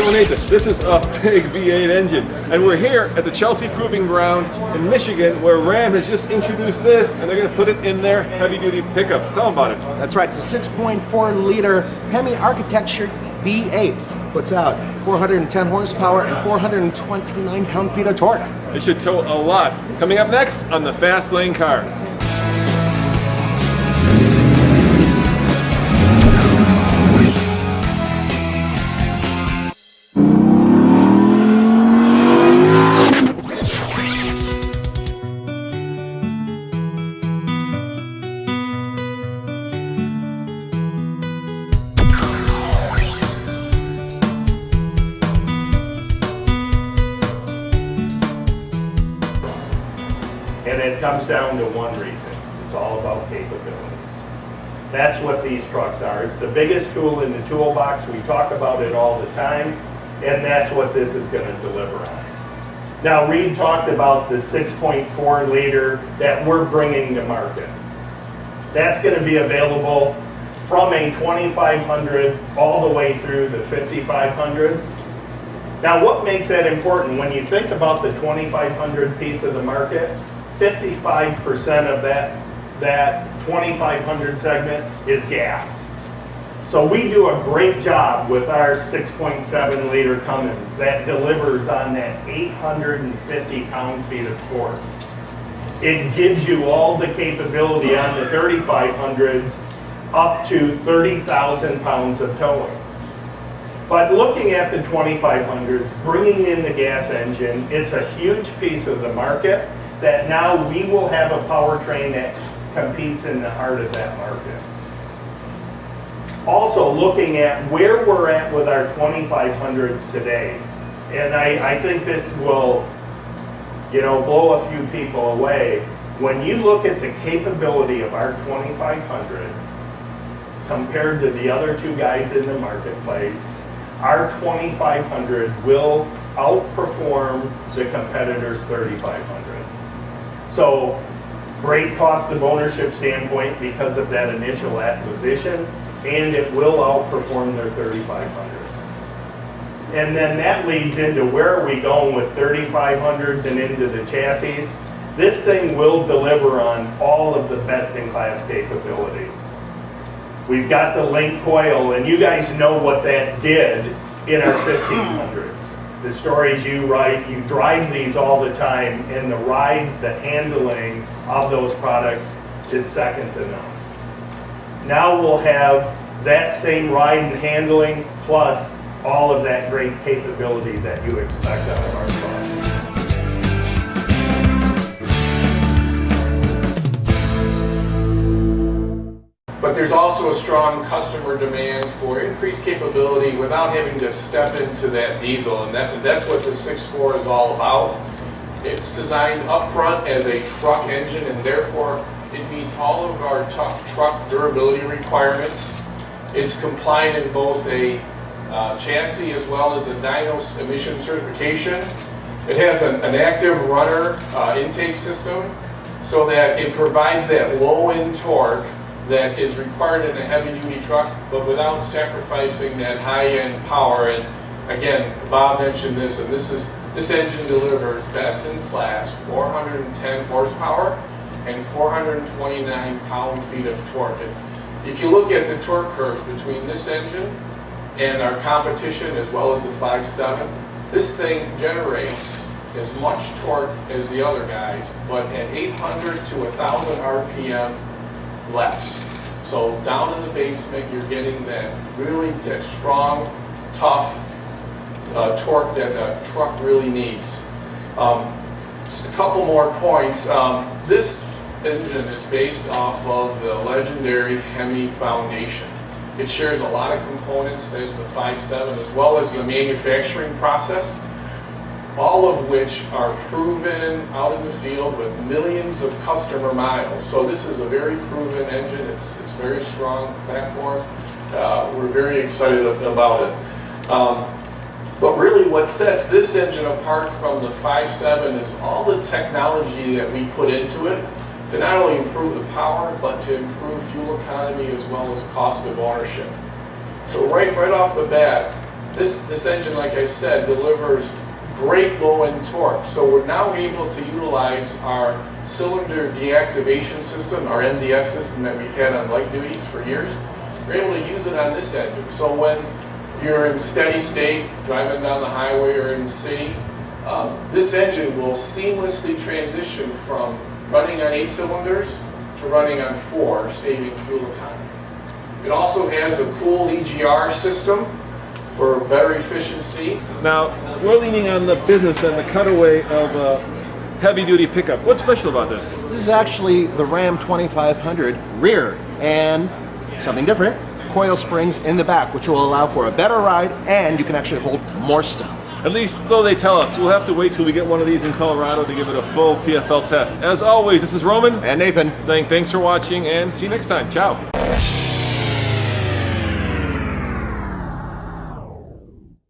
So Nathan, this is a big V8 engine, and we're here at the Chelsea Proving Ground in Michigan, where Ram has just introduced this, and they're going to put it in their heavy-duty pickups. Tell them about it. That's right. It's a 6.4-liter HEMI architecture V8. Puts out 410 horsepower and 429 pound-feet of torque. It should tow a lot. Coming up next on the Fast Lane Cars. And it comes down to one reason. It's all about capability. That's what these trucks are. It's the biggest tool in the toolbox. We talk about it all the time, and that's what this is going to deliver on. Now, Reed talked about the 6.4 liter that we're bringing to market. That's going to be available from a 2500 all the way through the 5500s. Now, what makes that important? When you think about the 2500 piece of the market, 55% of that 2500 segment is gas. So we do a great job with our 6.7 liter Cummins that delivers on that 850 pound-feet of torque. It gives you all the capability on the 3500s up to 30,000 pounds of towing. But looking at the 2500s, bringing in the gas engine, it's a huge piece of the market that now we will have a powertrain that competes in the heart of that market. Also looking at where we're at with our 2500s today, and I think this will, blow a few people away. When you look at the capability of our 2500 compared to the other two guys in the marketplace, our 2500 will outperform the competitor's 3500. So, great cost of ownership standpoint because of that initial acquisition, and it will outperform their 3500. And then that leads into where are we going with 3500s and into the chassis. This thing will deliver on all of the best-in-class capabilities. We've got the link coil, and you guys know what that did in our 1500s. The stories you write, you drive these all the time, and the ride, the handling of those products is second to none. Now we'll have that same ride and handling plus all of that great capability that you expect out of our truck. But there's also a strong customer demand for increased capability without having to step into that diesel, and that's what the 6.4 is all about. It's designed up front as a truck engine, and therefore it meets all of our tough truck durability requirements. It's compliant in both a chassis as well as a dyno emission certification. It has an active runner intake system so that it provides that low-end torque that is required in a heavy-duty truck, but without sacrificing that high-end power. And again, Bob mentioned this, and this engine delivers best-in-class 410 horsepower and 429 pound-feet of torque. And if you look at the torque curves between this engine and our competition, as well as the 5.7, this thing generates as much torque as the other guys, but at 800 to 1,000 RPM less. So down in the basement, you're getting that strong, tough torque that the truck really needs. Just a couple more points. This engine is based off of the legendary HEMI foundation. It shares a lot of components as the 5.7 as well as the manufacturing process, all of which are proven out in the field with millions of customer miles. So this is a very proven engine. It's a very strong platform. We're very excited about it. But really what sets this engine apart from the 5.7 is all the technology that we put into it to not only improve the power, but to improve fuel economy as well as cost of ownership. So right off the bat, This engine, like I said, delivers great low-end torque. So we're now able to utilize our cylinder deactivation system, our MDS system that we've had on light duties for years. We're able to use it on this engine. So when you're in steady state, driving down the highway or in the city, this engine will seamlessly transition from running on 8 cylinders to running on 4, saving fuel economy. It also has a cool EGR system for better efficiency. Now, we're leaning on the business and the cutaway of a heavy-duty pickup. What's special about this? This is actually the Ram 2500 rear, and something different, coil springs in the back, which will allow for a better ride, and you can actually hold more stuff. At least so they tell us. We'll have to wait till we get one of these in Colorado to give it a full TFL test. As always, this is Roman And Nathan. saying thanks for watching and see you next time. Ciao.